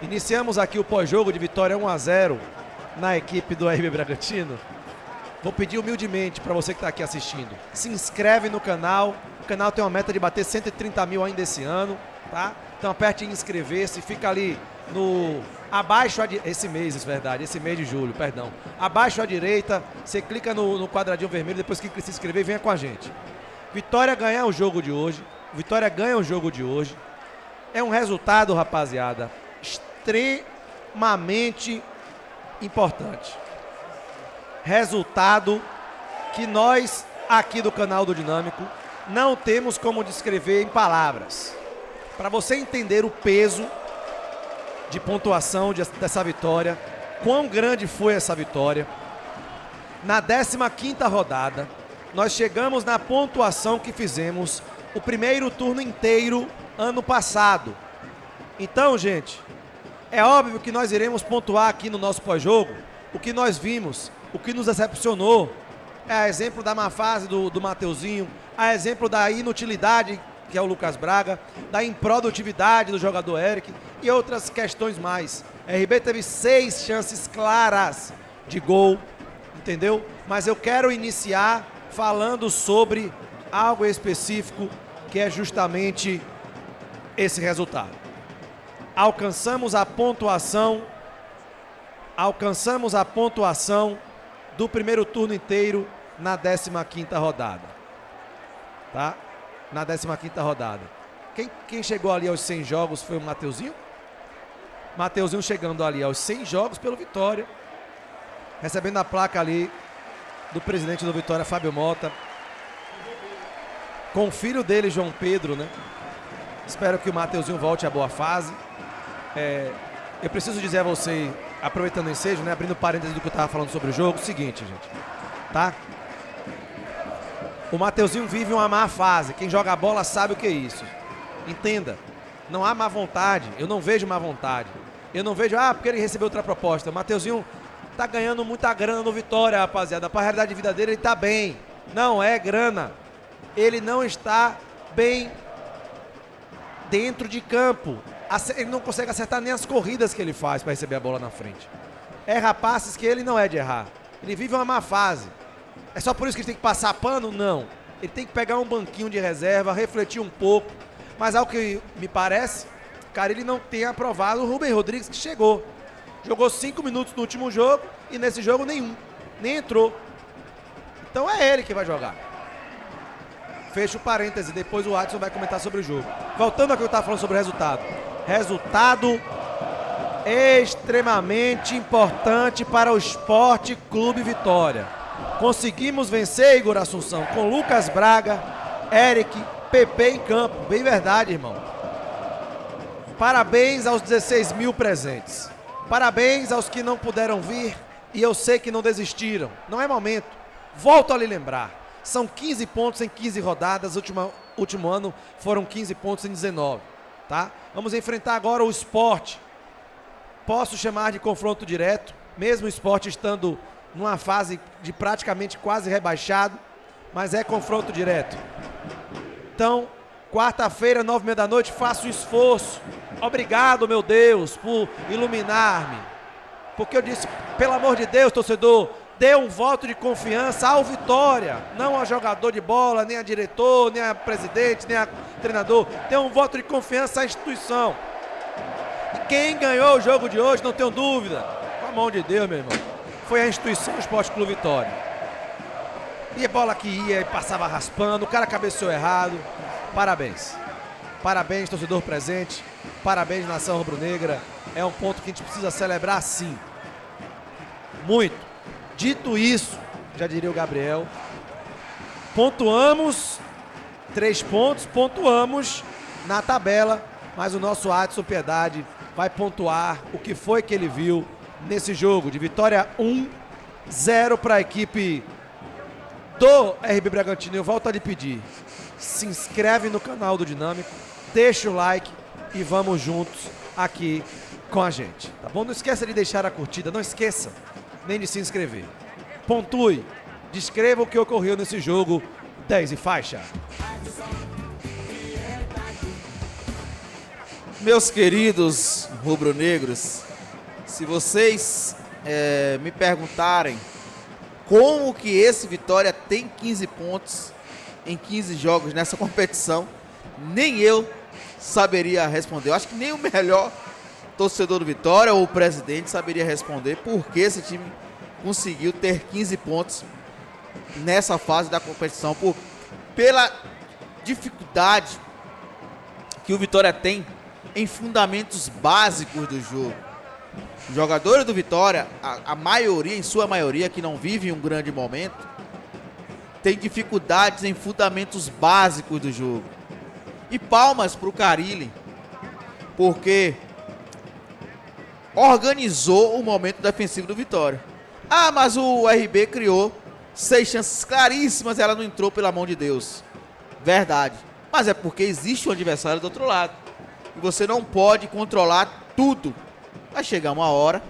Iniciamos aqui o pós-jogo de vitória 1-0 na equipe do RB Bragantino. Vou pedir humildemente para você que está aqui assistindo, se inscreve no canal. O canal tem uma meta de bater 130 mil ainda esse ano, tá? Então aperte em inscrever-se, fica ali no... abaixo, esse mês de julho, perdão. Abaixo à direita, você clica no quadradinho vermelho, depois clica em se inscrever e venha com a gente. Vitória ganha o jogo de hoje. Vitória ganha o jogo de hoje. É um resultado, rapaziada, extremamente importante. Resultado que nós, aqui do canal do Dinâmico, não temos como descrever em palavras. Para você entender o peso de pontuação dessa vitória, quão grande foi essa vitória, na 15ª rodada, nós chegamos na pontuação que fizemos o primeiro turno inteiro ano passado. Então, gente, é óbvio que nós iremos pontuar aqui no nosso pós-jogo o que nós vimos, o que nos decepcionou. É a exemplo da má fase do Mateuzinho, a exemplo da inutilidade, que é o Lucas Braga, da improdutividade do jogador Eric e outras questões mais. A RB teve 6 chances claras de gol, entendeu? Mas eu quero iniciar falando sobre algo específico, que é justamente esse resultado. Alcançamos a pontuação do primeiro turno inteiro na 15ª rodada, tá? Na 15ª rodada. Quem chegou ali aos 100 jogos foi o Mateuzinho. Mateuzinho chegando ali aos 100 jogos pelo Vitória, recebendo a placa ali do presidente do Vitória, Fábio Mota, com o filho dele, João Pedro, né? Espero que o Mateuzinho volte à boa fase. Eu preciso dizer a você, aproveitando o ensejo, né, abrindo parênteses do que eu estava falando sobre o jogo, o seguinte, gente, tá? O Mateuzinho vive uma má fase. Quem joga a bola sabe o que é isso. Entenda, não há má vontade. Eu não vejo má vontade. Eu não vejo, porque ele recebeu outra proposta. O Mateuzinho tá ganhando muita grana no Vitória, rapaziada. Para a realidade de vida dele, ele tá bem. Não é grana. Ele não está bem dentro de campo. Ele não consegue acertar nem as corridas que ele faz para receber a bola na frente. Erra passes que ele não é de errar. Ele vive uma má fase. É só por isso que ele tem que passar pano? Não. Ele tem que pegar um banquinho de reserva, refletir um pouco. Mas ao que me parece, cara, ele não tem aprovado o Rubem Rodrigues, que chegou. Jogou 5 minutos no último jogo e nesse jogo nenhum. Nem entrou. Então é ele que vai jogar. Fecha o parêntese, depois o Adson vai comentar sobre o jogo. Voltando ao que eu estava falando sobre o resultado. Resultado extremamente importante para o Sport Clube Vitória. Conseguimos vencer, Igor Assunção, com Lucas Braga, Eric, PP em campo. Bem verdade, irmão. Parabéns aos 16 mil presentes. Parabéns aos que não puderam vir e eu sei que não desistiram. Não é momento. Volto a lhe lembrar. São 15 pontos em 15 rodadas. Último ano foram 15 pontos em 19. Tá? Vamos enfrentar agora o Sport. Posso chamar de confronto direto, mesmo o Sport estando numa fase de praticamente quase rebaixado, mas é confronto direto. Então, quarta-feira, 9h30 da noite, faço um esforço. Obrigado, meu Deus, por iluminar-me. Porque eu disse, pelo amor de Deus, torcedor, dê um voto de confiança ao Vitória, não ao jogador de bola, nem a diretor, nem a presidente, nem a treinador. Dê um voto de confiança à instituição. E quem ganhou o jogo de hoje, não tenho dúvida, com a mão de Deus, meu irmão, foi a instituição Esporte Clube Vitória. E a bola que ia e passava raspando, o cara cabeceou errado. Parabéns. Parabéns, torcedor presente. Parabéns, nação rubro-negra. É um ponto que a gente precisa celebrar sim. Muito. Dito isso, já diria o Gabriel, pontuamos 3 pontos, pontuamos na tabela, mas o nosso Adson Piedade vai pontuar o que foi que ele viu nesse jogo de vitória 1-0 para a equipe do RB Bragantino. Eu volto a lhe pedir, se inscreve no canal do Dinâmico, deixa o like e vamos juntos aqui com a gente, tá bom? Não esqueça de deixar a curtida, não esqueça nem de se inscrever. Pontue, descreva o que ocorreu nesse jogo, 10 e faixa. Meus queridos rubro-negros, se vocês me perguntarem como que esse Vitória tem 15 pontos em 15 jogos nessa competição, nem eu saberia responder. Eu acho que nem o melhor torcedor do Vitória ou o presidente saberia responder por que esse time conseguiu ter 15 pontos nessa fase da competição, pela dificuldade que o Vitória tem em fundamentos básicos do jogo. Os jogadores do Vitória, a maioria, em sua maioria, que não vive um grande momento, tem dificuldades em fundamentos básicos do jogo. E palmas para o Carille, porque organizou o momento defensivo do Vitória. Ah, mas o RB criou 6 chances claríssimas e ela não entrou, pelo amor de Deus. Verdade. Mas é porque existe um adversário do outro lado. E você não pode controlar tudo. Vai chegar uma hora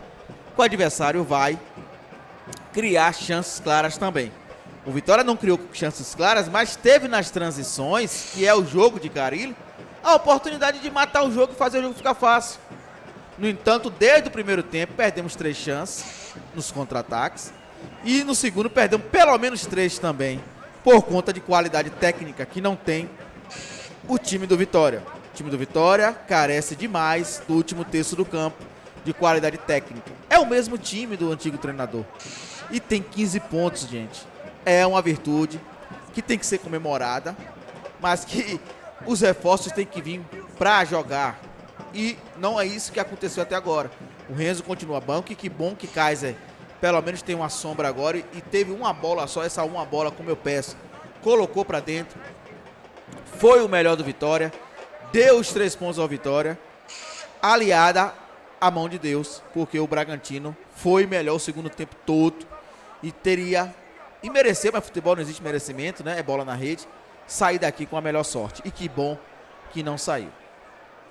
que o adversário vai criar chances claras também. O Vitória não criou chances claras, mas teve nas transições, que é o jogo de Carille, a oportunidade de matar o jogo e fazer o jogo ficar fácil. No entanto, desde o primeiro tempo, perdemos 3 chances nos contra-ataques. E no segundo, perdemos pelo menos 3 também, por conta de qualidade técnica que não tem o time do Vitória. O time do Vitória carece demais do último terço do campo de qualidade técnica. É o mesmo time do antigo treinador. E tem 15 pontos, gente. É uma virtude que tem que ser comemorada, mas que os reforços têm que vir para jogar. E não é isso que aconteceu até agora. O Renzo continua banco e que bom que Kaiser pelo menos tem uma sombra agora e teve uma bola só, essa uma bola, como eu peço, colocou para dentro. Foi o melhor do Vitória, deu os 3 pontos ao Vitória, aliada à mão de Deus, porque o Bragantino foi melhor o segundo tempo todo e teria, e mereceu, mas futebol não existe merecimento, né? É bola na rede, sair daqui com a melhor sorte. E que bom que não saiu.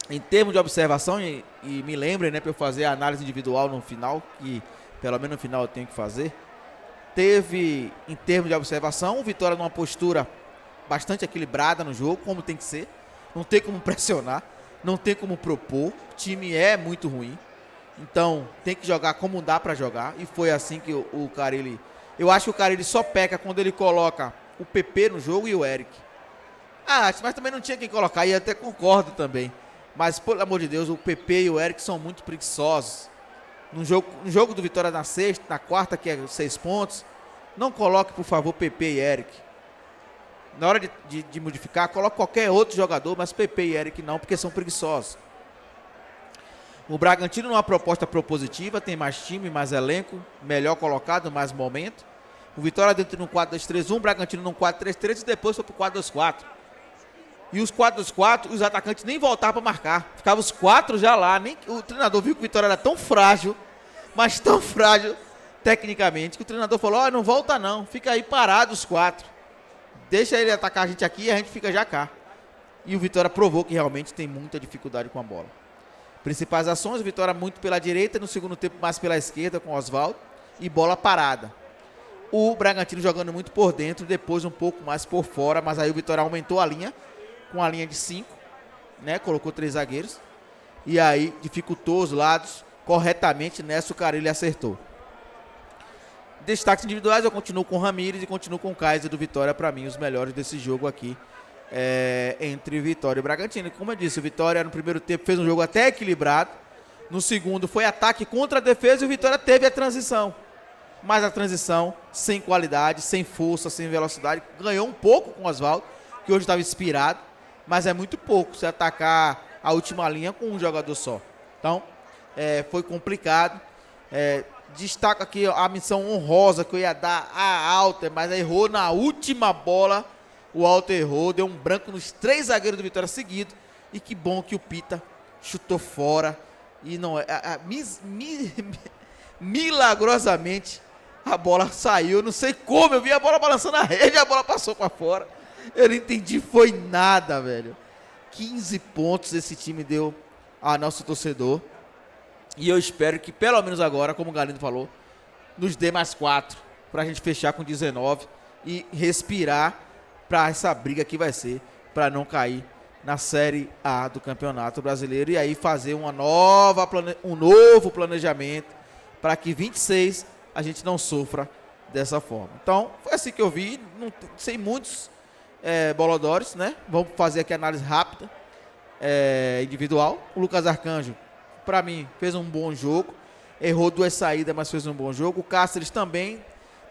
Em termos de observação, e me lembrem, né, para eu fazer a análise individual no final, que pelo menos no final eu tenho que fazer, teve, em termos de observação, o Vitória numa postura bastante equilibrada no jogo, como tem que ser. Não tem como pressionar, não tem como propor. O time é muito ruim. Então, tem que jogar como dá para jogar. E foi assim que o Carille... Eu acho que o Carille só peca quando ele coloca o PP no jogo e o Eric. Ah, mas também não tinha quem colocar, e até concordo também. Mas, pelo amor de Deus, o PP e o Eric são muito preguiçosos. No jogo do Vitória na sexta, na quarta, que é 6 pontos, não coloque, por favor, PP e Eric. Na hora de modificar, coloque qualquer outro jogador, mas PP e Eric não, porque são preguiçosos. O Bragantino numa proposta propositiva, tem mais time, mais elenco, melhor colocado, mais momento. O Vitória dentro de um 4-2-3-1, o Bragantino num 4-3-3 e depois foi pro 4-2-4. E os 4-2-4, os atacantes nem voltavam para marcar. Ficavam os 4 já lá. Nem, o treinador viu que o Vitória era tão frágil, mas tão frágil tecnicamente, que o treinador falou, ó, não volta não, fica aí parado os 4. Deixa ele atacar a gente aqui e a gente fica já cá. E o Vitória provou que realmente tem muita dificuldade com a bola. Principais ações, o Vitória muito pela direita, no segundo tempo mais pela esquerda com o Oswaldo e bola parada. O Bragantino jogando muito por dentro, depois um pouco mais por fora, mas aí o Vitória aumentou a linha, com a linha de 5, né? Colocou 3 zagueiros e aí dificultou os lados corretamente, nessa o Carille acertou. Destaques individuais, eu continuo com o Ramires e continuo com o Kaiser do Vitória, para mim, os melhores desse jogo aqui, entre Vitória e Bragantino. Como eu disse, o Vitória no primeiro tempo fez um jogo até equilibrado, no segundo foi ataque contra a defesa e o Vitória teve a transição. Mas a transição sem qualidade, sem força, sem velocidade, ganhou um pouco com o Oswaldo, que hoje estava inspirado, mas é muito pouco você atacar a última linha com um jogador só. Então, foi complicado. Destaco aqui a missão honrosa que eu ia dar a Alter, mas errou na última bola. O Alter errou, deu um branco nos 3 zagueiros do Vitória seguido. E que bom que o Pita chutou fora. E não milagrosamente a bola saiu. Não sei como, eu vi a bola balançando na rede e a bola passou para fora. Eu não entendi, foi nada, velho. 15 pontos esse time deu a nosso torcedor. E eu espero que, pelo menos agora, como o Galindo falou, nos dê mais 4 pra gente fechar com 19 e respirar pra essa briga que vai ser, pra não cair na Série A do Campeonato Brasileiro e aí fazer um novo planejamento para que 26 a gente não sofra dessa forma. Então, foi assim que eu vi, sem muitos bolodores, né? Vamos fazer aqui a análise rápida, individual. O Lucas Arcanjo, para mim, fez um bom jogo, errou 2 saídas, mas fez um bom jogo. O Cáceres também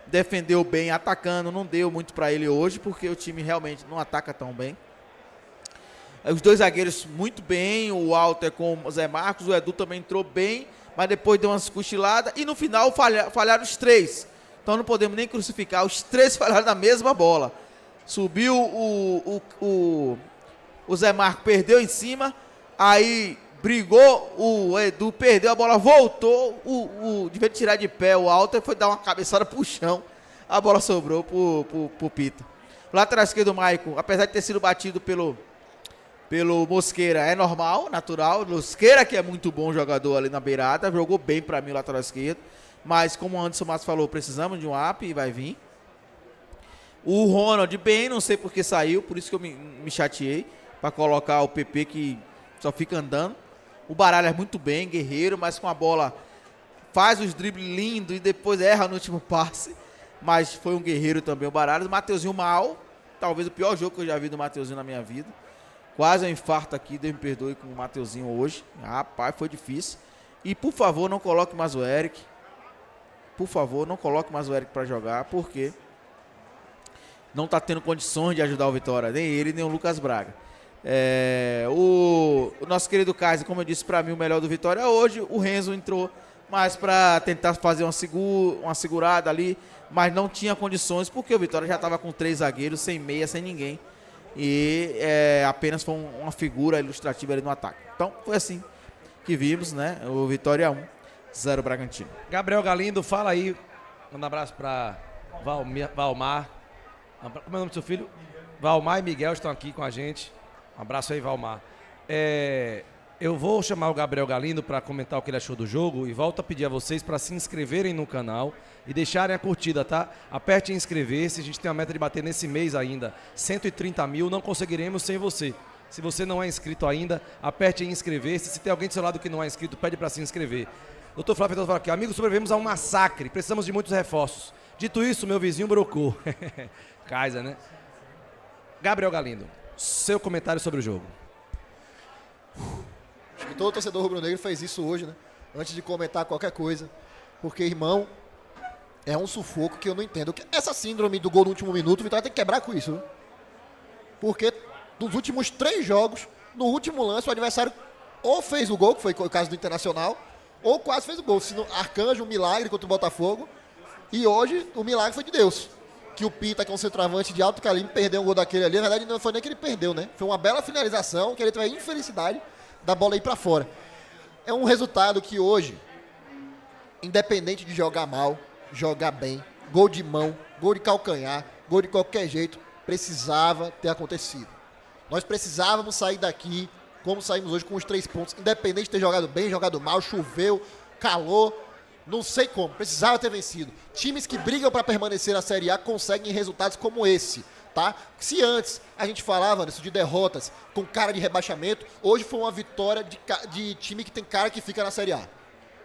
defendeu bem, atacando, não deu muito para ele hoje, porque o time realmente não ataca tão bem. Os 2 zagueiros muito bem, o Walter com o Zé Marcos, o Edu também entrou bem, mas depois deu umas cochiladas e no final falharam os 3. Então não podemos nem crucificar, os 3 falharam na mesma bola. Subiu o Zé Marcos, perdeu em cima, aí brigou, o Edu perdeu a bola, voltou, de vez de tirar de pé o Walter, foi dar uma cabeçada pro chão, a bola sobrou pro Pita. O lateral esquerdo do Maicon, apesar de ter sido batido pelo Mosqueira, é normal, natural. Mosqueira, que é muito bom jogador ali na beirada, jogou bem pra mim o lateral esquerdo. Mas, como o Anderson Matos falou, precisamos de um up e vai vir. O Ronald, bem, não sei por que saiu, por isso que eu me chateei, pra colocar o PP que só fica andando. O Baralho é muito bem, guerreiro, mas com a bola faz os dribles lindos e depois erra no último passe. Mas foi um guerreiro também o Baralho. O Mateuzinho mal, talvez o pior jogo que eu já vi do Mateuzinho na minha vida. Quase um infarto aqui, Deus me perdoe com o Mateuzinho hoje. Rapaz, foi difícil. E por favor, não coloque mais o Eric. Por favor, não coloque mais o Eric para jogar, porque não está tendo condições de ajudar o Vitória. Nem ele, nem o Lucas Braga. O nosso querido Kaiser, como eu disse, para mim o melhor do Vitória hoje. O Renzo entrou mais para tentar fazer uma segurada ali, mas não tinha condições, porque o Vitória já estava com 3 zagueiros, sem meia, sem ninguém. E apenas foi uma figura ilustrativa ali no ataque. Então foi assim que vimos, né? O Vitória 1, 0 Bragantino. Gabriel Galindo, fala aí. Manda um abraço para Valmar. Como é o nome do seu filho? Valmar e Miguel estão aqui com a gente. Um abraço aí, Valmar. Eu vou chamar o Gabriel Galindo para comentar o que ele achou do jogo e volto a pedir a vocês para se inscreverem no canal e deixarem a curtida, tá? Aperte em inscrever-se, a gente tem a meta de bater nesse mês ainda 130 mil, não conseguiremos sem você. Se você não é inscrito ainda, aperte em inscrever-se. Se tem alguém do seu lado que não é inscrito, pede para se inscrever. Doutor Flávio Feitosa fala aqui, amigos, sobrevivemos a um massacre, precisamos de muitos reforços. Dito isso, meu vizinho brocou. Kaiser, né? Gabriel Galindo, seu comentário sobre o jogo. Acho que todo torcedor rubro-negro fez isso hoje, né? Antes de comentar qualquer coisa. Porque, irmão, é um sufoco que eu não entendo. Essa síndrome do gol no último minuto, o Vitória tem que quebrar com isso, viu? Porque dos últimos 3 jogos, no último lance, o adversário ou fez o gol, que foi o caso do Internacional, ou quase fez o gol. Arcanjo, um milagre contra o Botafogo. E hoje, o milagre foi de Deus. Que o Pita, que é um centroavante de alto calibre, perdeu um gol daquele ali. Na verdade, não foi nem que ele perdeu, né? Foi uma bela finalização, que ele teve a infelicidade da bola ir pra fora. É um resultado que hoje, independente de jogar mal, jogar bem, gol de mão, gol de calcanhar, gol de qualquer jeito, precisava ter acontecido. Nós precisávamos sair daqui, como saímos hoje, com os 3 pontos, independente de ter jogado bem, jogado mal, choveu, calor, não sei como, precisava ter vencido. Times que brigam para permanecer na Série A conseguem resultados como esse, tá? Se antes a gente falava disso de derrotas com cara de rebaixamento, hoje foi uma vitória de time que tem cara que fica na Série A,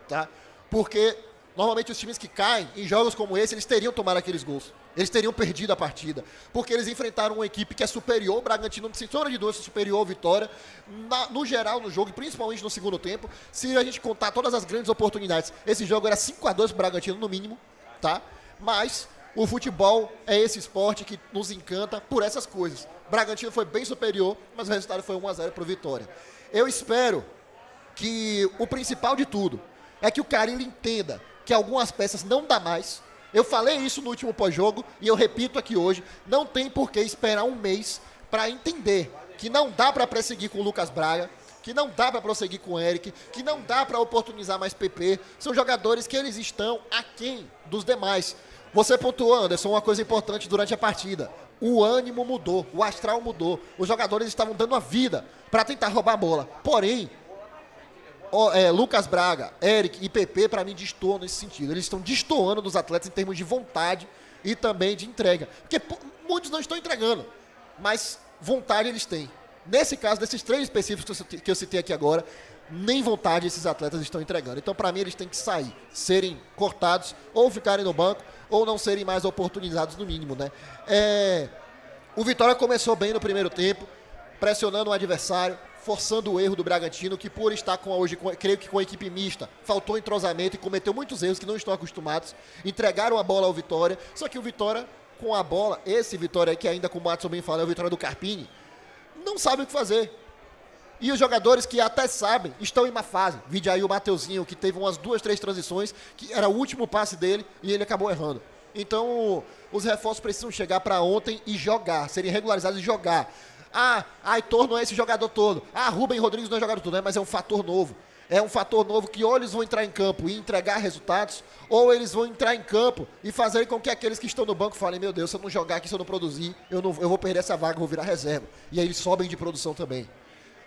tá? Porque normalmente os times que caem em jogos como esse, eles teriam tomado aqueles gols. Eles teriam perdido a partida, porque eles enfrentaram uma equipe que é superior, o Bragantino, sem sombra de dúvida, superior ao Vitória, no geral no jogo, e principalmente no segundo tempo. Se a gente contar todas as grandes oportunidades, esse jogo era 5-2 para o Bragantino no mínimo, tá? Mas o futebol é esse esporte que nos encanta por essas coisas. O Bragantino foi bem superior, mas o resultado foi 1-0 para o Vitória. Eu espero que o principal de tudo é que o Carille entenda que algumas peças não dá mais. Eu falei isso no último pós-jogo e eu repito aqui hoje, não tem por que esperar um mês para entender que não dá para prosseguir com o Lucas Braga, que não dá para prosseguir com o Eric, que não dá para oportunizar mais PP. São jogadores que eles estão aquém dos demais. Você pontuou, Anderson, uma coisa importante durante a partida. O ânimo mudou, o astral mudou. Os jogadores estavam dando a vida para tentar roubar a bola. Porém, Lucas Braga, Eric e PP, para mim, destoam nesse sentido. Eles estão destoando dos atletas em termos de vontade e também de entrega. Porque muitos não estão entregando, mas vontade eles têm. Nesse caso, desses 3 específicos que eu citei aqui agora, nem vontade esses atletas estão entregando. Então, para mim, eles têm que sair, serem cortados, ou ficarem no banco, ou não serem mais oportunizados no mínimo, né? O Vitória começou bem no primeiro tempo, pressionando o adversário, forçando o erro do Bragantino, que por estar creio que com a equipe mista, faltou entrosamento e cometeu muitos erros que não estão acostumados, entregaram a bola ao Vitória, só que o Vitória, com a bola, esse Vitória aí, que ainda, como o Matson bem fala, é o Vitória do Carpini, não sabe o que fazer. E os jogadores que até sabem, estão em má fase. Vide aí o Mateuzinho, que teve umas 2, 3 transições, que era o último passe dele e ele acabou errando. Então, os reforços precisam chegar para ontem e jogar, serem regularizados e jogar. Aitor não é esse jogador todo. Rubem Rodrigues não é jogador todo, mas é um fator novo. É um fator novo que ou eles vão entrar em campo e entregar resultados, ou eles vão entrar em campo e fazer com que aqueles que estão no banco falem, meu Deus, se eu não jogar aqui, se eu não produzir, eu vou perder essa vaga, vou virar reserva. E aí eles sobem de produção também.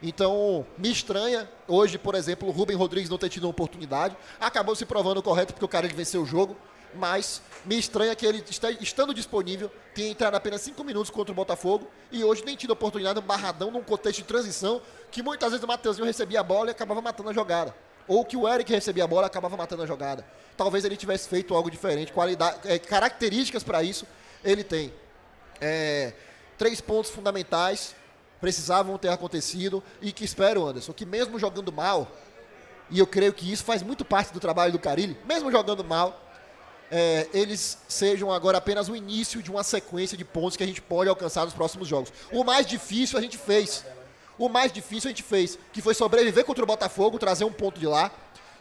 Então, me estranha, hoje, por exemplo, o Rubem Rodrigues não ter tido uma oportunidade, acabou se provando correto porque o cara venceu o jogo, mas me estranha que ele, estando disponível, tenha entrado apenas 5 minutos contra o Botafogo e hoje nem tido oportunidade, um barradão, num contexto de transição, que muitas vezes o Mateuzinho recebia a bola e acabava matando a jogada. Ou que o Eric recebia a bola e acabava matando a jogada. Talvez ele tivesse feito algo diferente, características para isso ele tem. 3 pontos fundamentais precisavam ter acontecido e que espero, Anderson, que mesmo jogando mal, e eu creio que isso faz muito parte do trabalho do Carille, mesmo jogando mal, eles sejam agora apenas o início de uma sequência de pontos que a gente pode alcançar nos próximos jogos. O mais difícil a gente fez, que foi sobreviver contra o Botafogo, trazer um ponto de lá.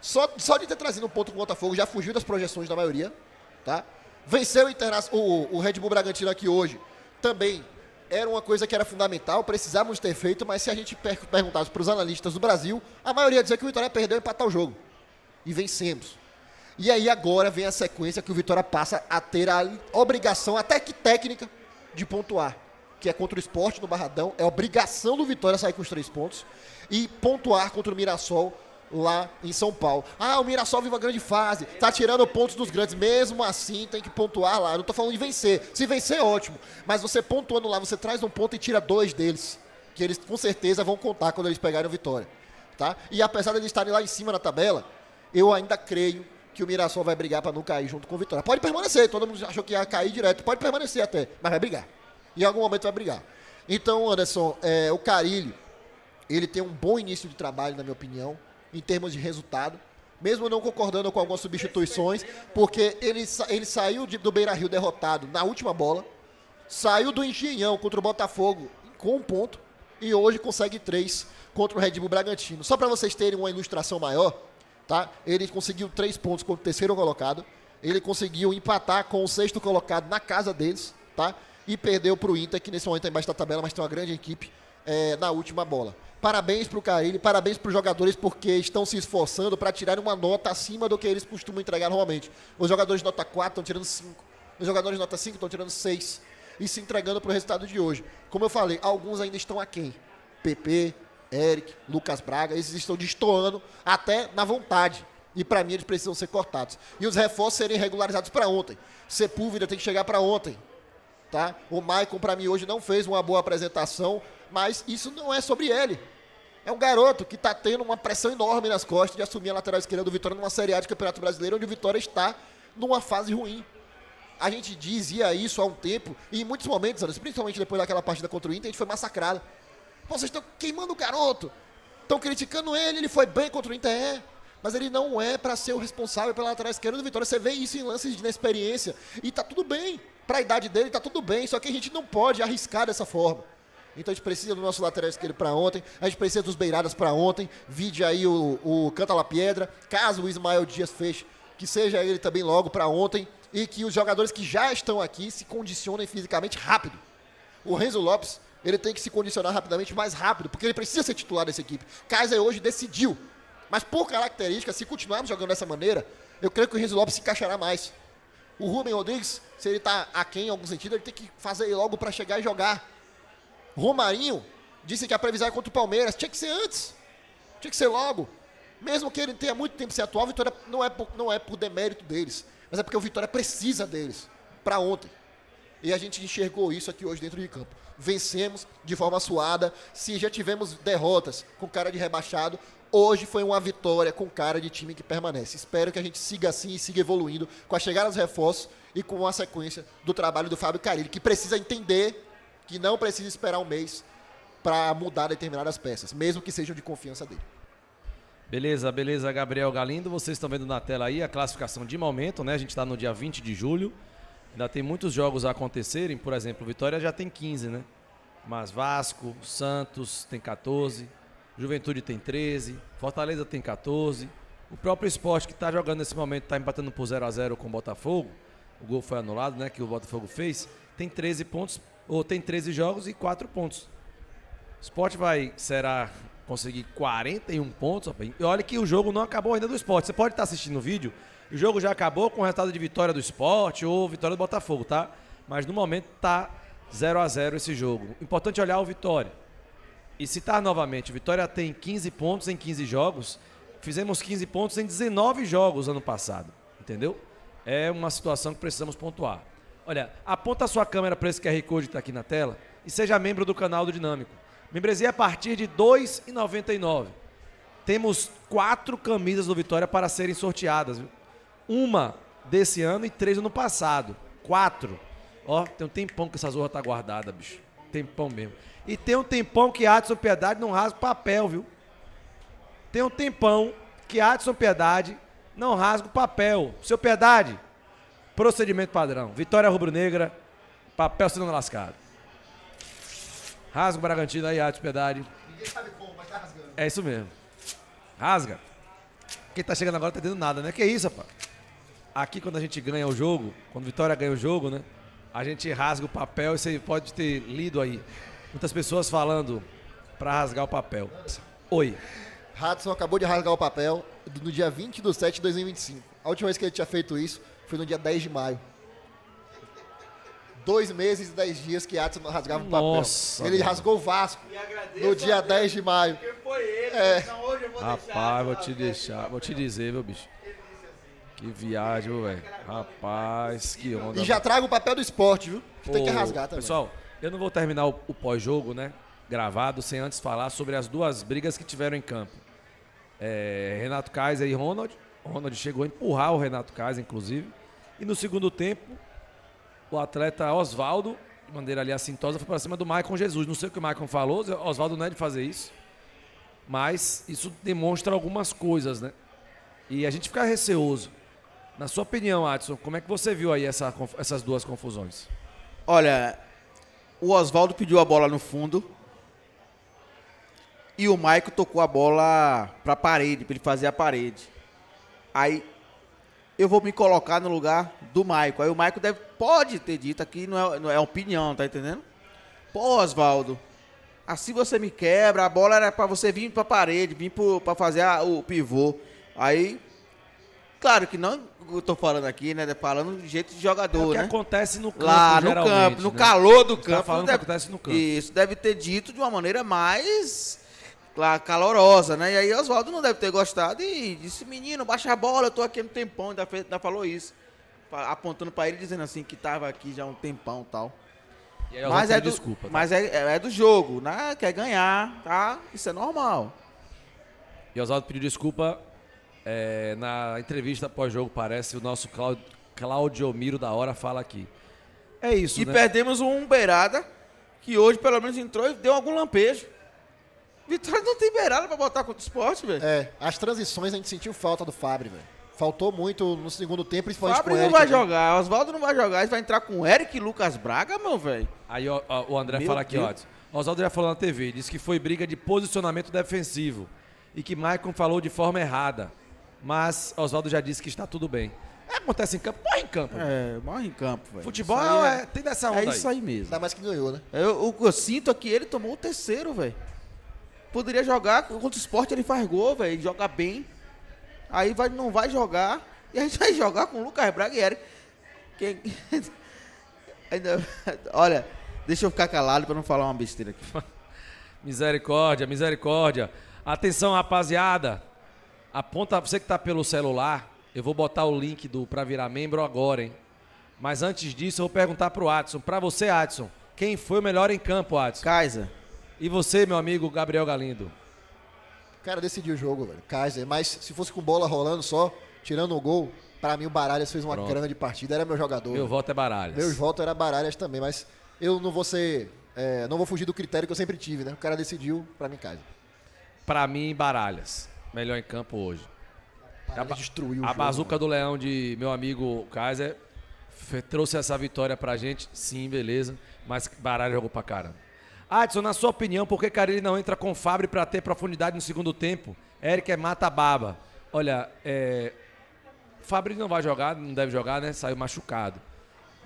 Só de ter trazido um ponto com o Botafogo já fugiu das projeções da maioria, tá? Venceu o Red Bull Bragantino aqui hoje, também era uma coisa que era fundamental, precisávamos ter feito, mas se a gente perguntasse para os analistas do Brasil, a maioria ia dizer que o Vitória perdeu e empatar o jogo. E vencemos. E aí agora vem a sequência que o Vitória passa a ter a obrigação, até que técnica, de pontuar. Que é contra o Sport no Barradão. É obrigação do Vitória sair com os 3 pontos. E pontuar contra o Mirassol lá em São Paulo. O Mirassol vive uma grande fase. Tá tirando pontos dos grandes. Mesmo assim, tem que pontuar lá. Eu não tô falando de vencer. Se vencer, ótimo. Mas você pontuando lá, você traz um ponto e tira 2 deles. Que eles com certeza vão contar quando eles pegarem o Vitória. Tá? E apesar de eles estarem lá em cima na tabela, eu ainda creio que o Mirassol vai brigar para não cair junto com o Vitória. Pode permanecer, todo mundo achou que ia cair direto, pode permanecer até, mas vai brigar. Em algum momento vai brigar. Então, Anderson, o Carille, ele tem um bom início de trabalho, na minha opinião, em termos de resultado, mesmo não concordando com algumas substituições, porque ele saiu do Beira-Rio derrotado na última bola, saiu do Engenhão contra o Botafogo com 1 ponto, e hoje consegue 3 contra o Red Bull Bragantino. Só para vocês terem uma ilustração maior, tá? Ele conseguiu 3 pontos contra o 3º colocado. Ele conseguiu empatar com o 6º colocado na casa deles, tá? E perdeu para o Inter, que nesse momento está embaixo da tabela, mas tem uma grande equipe na última bola. Parabéns para o Carille, parabéns para os jogadores, porque estão se esforçando para tirar uma nota acima do que eles costumam entregar normalmente. Os jogadores de nota 4 estão tirando 5. Os jogadores de nota 5 estão tirando 6. E se entregando para o resultado de hoje. Como eu falei, alguns ainda estão aquém. PP, Eric, Lucas Braga, esses estão destoando até na vontade. E para mim eles precisam ser cortados. E os reforços serem regularizados para ontem. Sepúlveda tem que chegar para ontem. Tá? O Maicon para mim hoje não fez uma boa apresentação, mas isso não é sobre ele. É um garoto que está tendo uma pressão enorme nas costas de assumir a lateral esquerda do Vitória numa Série A de Campeonato Brasileiro, onde o Vitória está numa fase ruim. A gente dizia isso há um tempo, e em muitos momentos, principalmente depois daquela partida contra o Inter, a gente foi massacrado. Vocês estão queimando o garoto, estão criticando ele foi bem contra o Inter, mas ele não é para ser o responsável pela lateral esquerda do Vitória. Você vê isso em lances de inexperiência, e tá tudo bem, para a idade dele tá tudo bem, só que a gente não pode arriscar dessa forma. Então a gente precisa do nosso lateral esquerdo para ontem, a gente precisa dos beiradas para ontem, vide aí o Canta La Piedra, caso o Ismael Dias feche, que seja ele também logo para ontem, e que os jogadores que já estão aqui se condicionem fisicamente rápido. O Renzo Lopes, ele tem que se condicionar rapidamente, mais rápido, porque ele precisa ser titular dessa equipe. Kaiser hoje decidiu, mas por característica, se continuarmos jogando dessa maneira, eu creio que o Renzo Lopes se encaixará mais. O Rubem Rodrigues, se ele está aquém em algum sentido, ele tem que fazer logo para chegar e jogar. Romarinho disse que a previsão é contra o Palmeiras. Tinha que ser antes. Tinha que ser logo. Mesmo que ele tenha muito tempo sem atuar, a Vitória não é por demérito deles, mas é porque o Vitória precisa deles para ontem. E a gente enxergou isso aqui hoje dentro de campo. Vencemos de forma suada. Se já tivemos derrotas com cara de rebaixado, hoje foi uma vitória com cara de time que permanece. Espero que a gente siga assim e siga evoluindo com a chegada dos reforços e com a sequência do trabalho do Fábio Carille, que precisa entender que não precisa esperar um mês para mudar determinadas peças, mesmo que sejam de confiança dele. Beleza, beleza, Gabriel Galindo. Vocês estão vendo na tela aí a classificação de momento, né? A gente está no dia 20 de julho. Ainda tem muitos jogos a acontecerem. Por exemplo, Vitória já tem 15, né? Mas Vasco, Santos tem 14, Juventude tem 13, Fortaleza tem 14. O próprio Sport, que está jogando nesse momento, está empatando por 0-0 com o Botafogo. O gol foi anulado, né? Que o Botafogo fez. Tem 13 pontos, ou tem 13 jogos e 4 pontos. O Sport será conseguir 41 pontos. E olha que o jogo não acabou ainda do Sport. Você pode estar assistindo o vídeo, o jogo já acabou com o resultado de vitória do Sport ou vitória do Botafogo, tá? Mas no momento tá 0-0 esse jogo. Importante olhar o Vitória. E citar novamente, o Vitória tem 15 pontos em 15 jogos. Fizemos 15 pontos em 19 jogos ano passado, entendeu? É uma situação que precisamos pontuar. Olha, aponta a sua câmera para esse QR Code que está aqui na tela e seja membro do canal do Dinâmico. Membresia a partir de R$ 2,99. Temos 4 camisas do Vitória para serem sorteadas, viu? Uma desse ano e 3 no passado. 4. Ó, tem um tempão que essa zorra tá guardada, bicho. Tempão mesmo. E tem um tempão que Adson Piedade não rasga o papel, viu? Tem um tempão que Adson Piedade não rasga o papel. Seu Piedade, procedimento padrão. Vitória Rubro-Negra, papel sendo lascado. Rasga o Bragantino aí, Adson Piedade. Ninguém sabe como, mas tá rasgando. É isso mesmo. Rasga. Quem tá chegando agora não tá entendendo nada, né? Que isso, rapaz? Aqui quando a gente ganha o jogo, quando o Vitória ganha o jogo, né? A gente rasga o papel e você pode ter lido aí. Muitas pessoas falando pra rasgar o papel. Oi. Hudson acabou de rasgar o papel no dia 20/7/2025. A última vez que ele tinha feito isso foi no dia 10 de maio. 2 meses e 10 dias que Hudson não rasgava o papel. Nossa, ele mano. rasgou o Vasco no dia 10 de maio. Foi ele, então hoje eu vou Rapaz, vou te dizer, meu bicho. Que viagem, viu, velho. Rapaz, que onda. E já traga o papel do esporte, viu? Que tem que Ô, rasgar também. Pessoal, eu não vou terminar o pós-jogo, né? Gravado, sem antes falar sobre as 2 brigas que tiveram em campo. Renato Kaiser e Ronald. O Ronald chegou a empurrar o Renato Kaiser, inclusive. E no segundo tempo, o atleta Oswaldo, de maneira ali assintosa, foi para cima do Maicon Jesus. Não sei o que o Maicon falou, Oswaldo não é de fazer isso. Mas isso demonstra algumas coisas, né? E a gente fica receoso. Na sua opinião, Adson, como é que você viu aí essas 2 confusões? Olha, o Oswaldo pediu a bola no fundo e o Maicon tocou a bola pra parede, pra ele fazer a parede. Aí eu vou me colocar no lugar do Maicon. Aí o Maicon pode ter dito aqui, não é opinião, tá entendendo? Pô, Oswaldo, assim você me quebra, a bola era pra você vir pra parede, vir pra fazer o pivô. Aí, claro que não, eu tô falando aqui, né, falando de jeito de jogador, É o que né? acontece no campo, Lá no geralmente, campo, no né? calor do Você tá campo. falando o que acontece no campo. Isso, deve ter dito de uma maneira mais calorosa, né? E aí Oswaldo não deve ter gostado e disse, menino, baixa a bola, eu tô aqui há um tempão, ainda falou isso. Apontando pra ele, dizendo assim, que tava aqui já há um tempão e tal. E aí Mas, desculpa, tá? mas é do jogo, né? Quer ganhar, tá? Isso é normal. E Oswaldo pediu desculpa na entrevista pós-jogo, parece, o nosso Claudio Miro da hora fala aqui. É isso, E né? perdemos um beirada, que hoje pelo menos entrou e deu algum lampejo. Vitória não tem beirada pra botar contra o Sport, velho. As transições a gente sentiu falta do Fábio, velho. Faltou muito no segundo tempo, principalmente Fábio com o não Eric, vai né? jogar, Oswaldo não vai jogar, ele vai entrar com Eric e Lucas Braga, meu velho. Aí o André Meu fala aqui, ó. Deus. Oswaldo já falou na TV, disse que foi briga de posicionamento defensivo e que Maicon falou de forma errada. Mas Oswaldo já disse que está tudo bem. Acontece em campo, morre em campo. Morre em campo, velho. Futebol Isso aí tem dessa onda é isso aí mesmo. Ainda mais que ganhou, né? Eu sinto aqui, ele tomou o terceiro, velho. Poderia jogar contra o Sport, ele faz gol, velho, ele joga bem. Aí não vai jogar, e a gente vai jogar com o Lucas Braga e Eric. Olha, deixa eu ficar calado pra não falar uma besteira aqui. Misericórdia, misericórdia. Atenção, rapaziada. Aponta, você que tá pelo celular, eu vou botar o link pra virar membro agora, hein? Mas antes disso, eu vou perguntar pro Adson. Pra você, Adson, quem foi o melhor em campo, Adson? Kaiser. E você, meu amigo Gabriel Galindo? Cara, decidiu o jogo, velho. Kaiser. Mas se fosse com bola rolando só, tirando o gol, pra mim o Baralhas fez uma Pronto. grande partida. Era meu jogador. Meu voto é Baralhas. Meu voto era Baralhas também, mas eu não vou ser... não vou fugir do critério que eu sempre tive, né? O cara decidiu, pra mim, Kaiser. Pra mim, Baralhas. Melhor em campo hoje. Baralhas destruiu o A jogo, bazuca mano. do Leão de meu amigo Kaiser trouxe essa vitória pra gente. Sim, beleza. Mas Baralhas jogou pra caramba. Adson, na sua opinião, por que Carille não entra com Fábio pra ter profundidade no segundo tempo? Eric é mata-baba. Olha, Fábio não vai jogar, não deve jogar, né? Saiu machucado.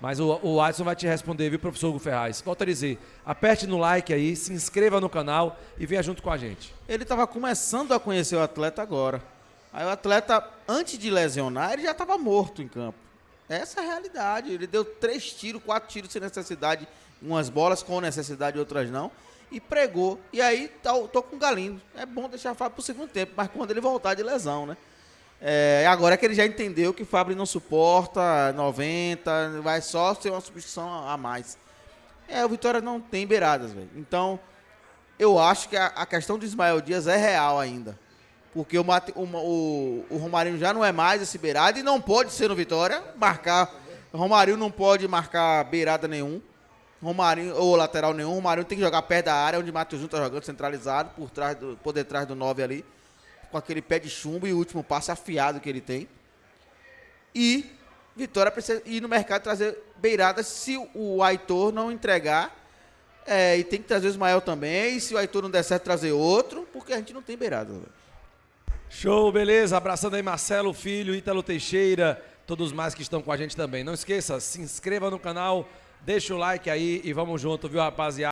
Mas o Adson vai te responder, viu, professor Hugo Ferraz? Volto a dizer, aperte no like aí, se inscreva no canal e venha junto com a gente. Ele estava começando a conhecer o atleta agora. Aí o atleta, antes de lesionar, ele já estava morto em campo. Essa é a realidade. Ele deu 3 tiros, 4 tiros sem necessidade, umas bolas com necessidade e outras não, e pregou. E aí tô com o Galindo. É bom deixar o Fábio pro segundo tempo, mas quando ele voltar de lesão, né? Agora que ele já entendeu que o Fábio não suporta 90, vai só ser uma substituição a mais. O Vitória não tem beiradas, velho. Então, eu acho que a questão do Ismael Dias é real ainda. Porque o Romarinho já não é mais esse beirado e não pode ser no Vitória marcar. O Romarinho não pode marcar beirada nenhum. Romarinho, ou lateral nenhum. O Romarinho tem que jogar perto da área onde o Matheus Júnior tá jogando centralizado, por detrás do 9 ali, com aquele pé de chumbo e o último passe afiado que ele tem. E Vitória precisa ir no mercado trazer beiradas se o Aitor não entregar. E tem que trazer o Ismael também. E se o Aitor não der certo, trazer outro, porque a gente não tem beirada. Show, beleza? Abraçando aí Marcelo Filho, Ítalo Teixeira, todos mais que estão com a gente também. Não esqueça, se inscreva no canal, deixa o like aí e vamos junto, viu, rapaziada?